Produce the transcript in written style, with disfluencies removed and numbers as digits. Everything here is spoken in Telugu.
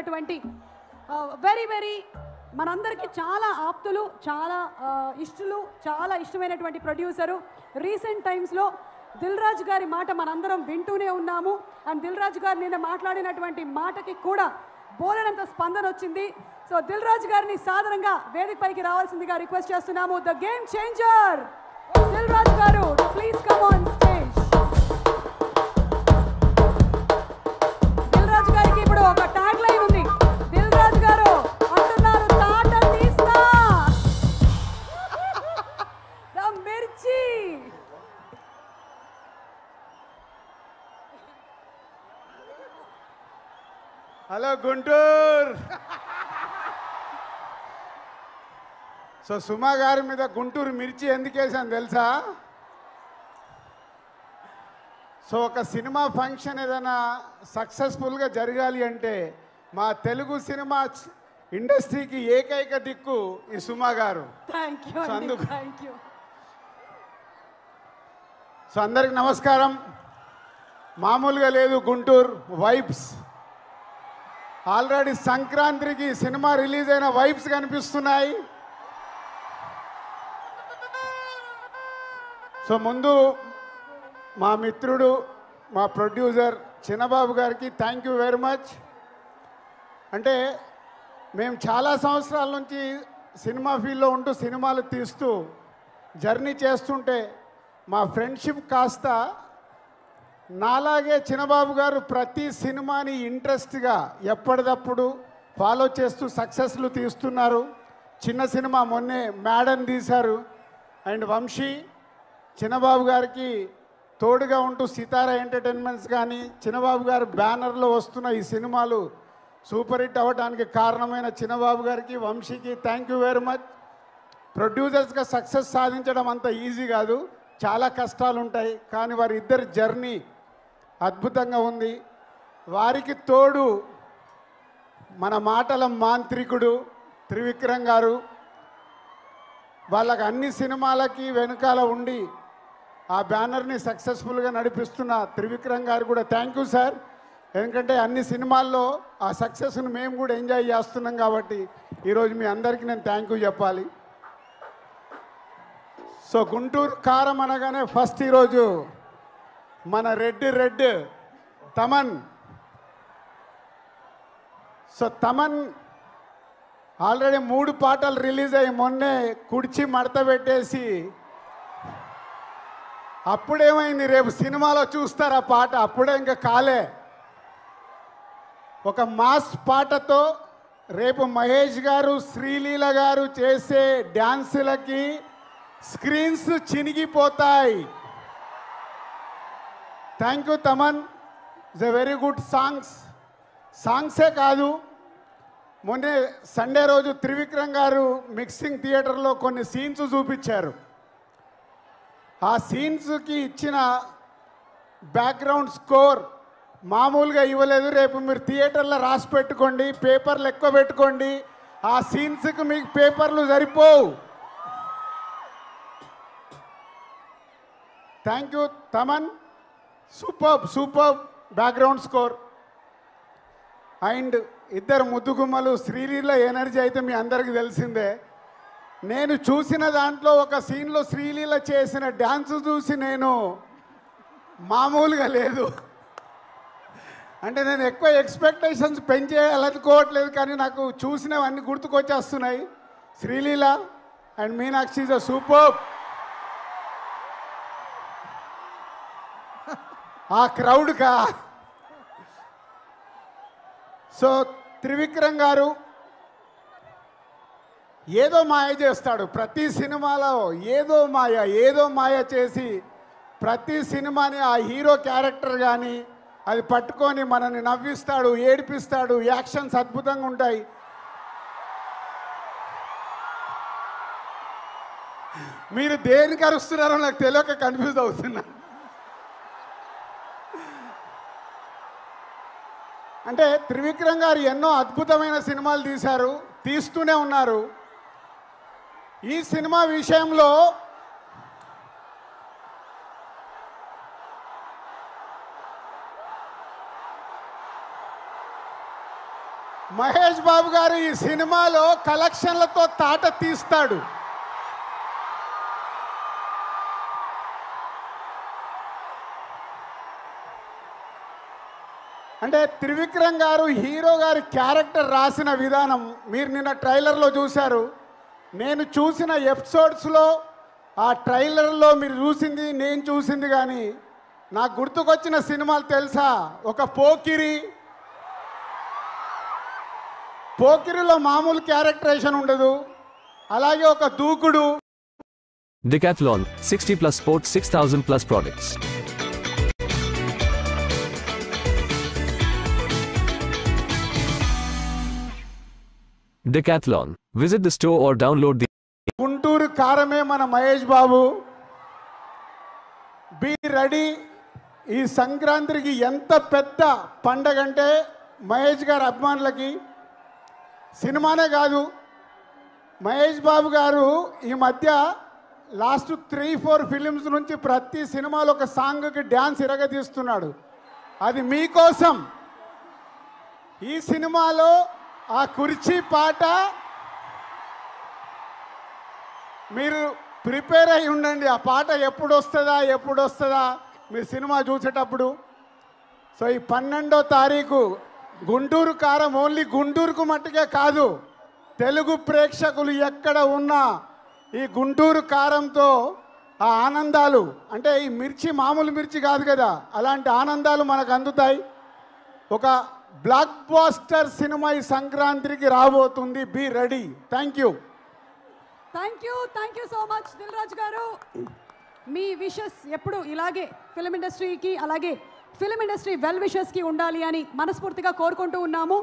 అటువంటి వెరీ వెరీ మనందరికీ చాలా ఆప్తులు, చాలా ఇష్టలు, చాలా ఇష్టమైనటువంటి ప్రొడ్యూసరు. రీసెంట్ టైమ్స్లో దిల్ రాజు గారి మాట మనందరం వింటూనే ఉన్నాము. అండ్ దిల్ రాజు గారు నిన్న మాట్లాడినటువంటి మాటకి కూడా బోలెడంత స్పందన వచ్చింది. సో దిల్ రాజు గారిని సాధారణంగా వేదిక పైకి రావాల్సిందిగా రిక్వెస్ట్ చేస్తున్నాము. The game changer Dil Raju garu, please come on stage. Dil Raju గారికి ఇప్పుడు ఒక ట్యాగ్ లైన్ ఉంది. దిల్ రాజు గారు అంటున్నారు, తాట తీస్తా ద మిర్చి. హలో గుంటూరు. సో సుమా గారి మీద గుంటూరు మిర్చి ఎందుకు వేసాను తెలుసా? సో ఒక సినిమా ఫంక్షన్ ఏదైనా సక్సెస్ఫుల్గా జరగాలి అంటే మా తెలుగు సినిమా ఇండస్ట్రీకి ఏకైక దిక్కు ఈ సుమా గారు. సో అందరికి నమస్కారం. మామూలుగా లేదు గుంటూరు వైబ్స్. ఆల్రెడీ సంక్రాంతికి సినిమా రిలీజ్ అయిన వైబ్స్ కనిపిస్తున్నాయి. సో ముందు మా మిత్రుడు, మా ప్రొడ్యూసర్ చిన్నబాబు గారికి థ్యాంక్ యూ వెరీ మచ్. అంటే మేము చాలా సంవత్సరాల నుంచి సినిమా ఫీల్డ్లో ఉంటూ సినిమాలు తీస్తూ జర్నీ చేస్తుంటే మా ఫ్రెండ్షిప్ కాస్త నాలాగే చిన్నబాబు గారు ప్రతి సినిమాని ఇంట్రెస్ట్గా ఎప్పటికప్పుడు ఫాలో చేస్తూ సక్సెస్లు తీస్తున్నారు. చిన్న సినిమా మొన్నే మేడన్ తీశారు. అండ్ వంశీ చిన్నబాబు గారికి తోడుగా ఉంటూ సితారా ఎంటర్టైన్మెంట్స్ కానీ చిన్నబాబు గారు బ్యానర్లో వస్తున్న ఈ సినిమాలు సూపర్ హిట్ అవ్వడానికి కారణమైన చిన్నబాబు గారికి, వంశీకి థ్యాంక్ యూ వెరీ మచ్. ప్రొడ్యూసర్స్గా సక్సెస్ సాధించడం అంత ఈజీ కాదు, చాలా కష్టాలు ఉంటాయి. కానీ వారి ఇద్దరి జర్నీ అద్భుతంగా ఉంది. వారికి తోడు మన మాటల మాంత్రికుడు త్రివిక్రమ్ గారు. వాళ్ళకి అన్ని సినిమాలకి వెనుకాల ఉండి ఆ బ్యానర్ని సక్సెస్ఫుల్గా నడిపిస్తున్న త్రివిక్రమ్ గారు కూడా థ్యాంక్ యూ సార్. ఎందుకంటే అన్ని సినిమాల్లో ఆ సక్సెస్ను మేము కూడా ఎంజాయ్ చేస్తున్నాం కాబట్టి ఈరోజు మీ అందరికీ నేను థ్యాంక్ యూ చెప్పాలి. సో గుంటూరు కారం అనగానే ఫస్ట్ ఈరోజు మన red Thaman. So Thaman already 3 పాటలు రిలీజ్ అయ్యి మొన్నే కుడిచి మడత పెట్టేసి, అప్పుడేమైంది రేపు సినిమాలో చూస్తారు ఆ పాట, అప్పుడే ఇంకా కాలే. ఒక మాస్ పాటతో రేపు మహేష్ గారు, శ్రీలీల గారు చేసే డ్యాన్సులకి స్క్రీన్స్ చినిగిపోతాయి. Thank you Thaman. It's a very good సాంగ్సే కాదు, మొన్నే సండే రోజు త్రివిక్రమ్ గారు మిక్సింగ్ థియేటర్లో కొన్ని సీన్స్ చూపించారు. ఆ సీన్స్కి ఇచ్చిన బ్యాక్గ్రౌండ్ స్కోర్ మామూలుగా ఇవ్వలేదు. రేపు మీరు థియేటర్లో రాసి పెట్టుకోండి, పేపర్లు ఎక్కువ పెట్టుకోండి. ఆ సీన్స్కి మీకు పేపర్లు సరిపోవు. Thank you Thaman. Super background score. And ఇద్దరు ముద్దుగుమ్మలు శ్రీలీల ఎనర్జీ అయితే మీ అందరికీ తెలిసిందే. నేను చూసిన దాంట్లో ఒక సీన్లో శ్రీలీల చేసిన డ్యాన్స్ చూసి నేను మామూలుగా లేదు. అంటే నేను ఎక్కువ ఎక్స్పెక్టేషన్స్ పెంచేయాలనుకోవట్లేదు, కానీ నాకు చూసినవన్నీ గుర్తుకొచ్చేస్తున్నాయి. Sreeleela and Meenakshi is a super. ఆ క్రౌడ్గా. సో త్రివిక్రమ్ గారు ఏదో మాయ చేస్తాడు ప్రతి సినిమాలో, ఏదో మాయ చేసి ప్రతి సినిమాని ఆ హీరో క్యారెక్టర్ కానీ అది పట్టుకొని మనల్ని నవ్విస్తాడు, ఏడిపిస్తాడు. యాక్షన్స్ అద్భుతంగా ఉంటాయి. మీరు దేనికి అరుస్తున్నారో నాకు తెలియక కన్ఫ్యూజ్ అవుతున్నా. అంటే త్రివిక్రమ్ గారు ఎన్నో అద్భుతమైన సినిమాలు తీస్తూనే ఉన్నారు. ఈ సినిమా విషయంలో మహేష్ బాబు గారు ఈ సినిమాలో కలెక్షన్లతో తాట తీస్తాడు. అంటే త్రివిక్రమ్ గారు హీరో గారి క్యారెక్టర్ రాసిన విధానం మీరు నిన్న ట్రైలర్లో చూశారు. నేను చూసిన ఎపిసోడ్స్లో ఆ ట్రైలర్లో మీరు చూసింది నేను చూసింది కానీ నాకు గుర్తుకొచ్చిన సినిమాలు తెలుసా? ఒక పోకిరిలో మామూలు క్యారెక్టరేషన్ ఉండదు, అలాగే ఒక దూకుడు. Decathlon, 60 plus sports, 6,000 plus products. Decathlon. Visit the store or download the Guntur కారమే మన మహేష్ బాబు. Be ready. ఈ సంక్రాంతికి ఎంత పెద్ద పండగ అంటే మహేష్ గారి అభిమానులకి సినిమానే కాదు, మహేష్ బాబు గారు ఈ మధ్య లాస్ట్ 3-4 ఫిలిమ్స్ నుంచి ప్రతి సినిమాలో ఒక సాంగ్కి డ్యాన్స్ ఇరగదీస్తున్నాడు. అది మీకోసం. ఈ సినిమాలో ఆ కుర్చీ పాట మీరు ప్రిపేర్ అయి ఉండండి. ఆ పాట ఎప్పుడు వస్తుందా మీరు సినిమా చూసేటప్పుడు. సో ఈ 12వ తారీఖు గుంటూరు కారం ఓన్లీ గుంటూరుకు మట్టుకే కాదు, తెలుగు ప్రేక్షకులు ఎక్కడ ఉన్నా ఈ గుంటూరు కారంతో ఆ ఆనందాలు, అంటే ఈ మిర్చి మామూలు మిర్చి కాదు కదా, అలాంటి ఆనందాలు మనకు అందుతాయి. ఒక బ్లాక్ బాస్టర్ సినిమా ఈ సంక్రాంతికి రాబోతుంది. Be ready. Thank you so much Dil Raju garu. మీ విషెస్ ఎప్పుడు ఇలాగే ఫిలిం ఇండస్ట్రీకి, అలాగే ఫిలిం ఇండస్ట్రీ వెల్ విషెస్కి ఉండాలి అని మనస్ఫూర్తిగా కోరుకుంటూ ఉన్నాము.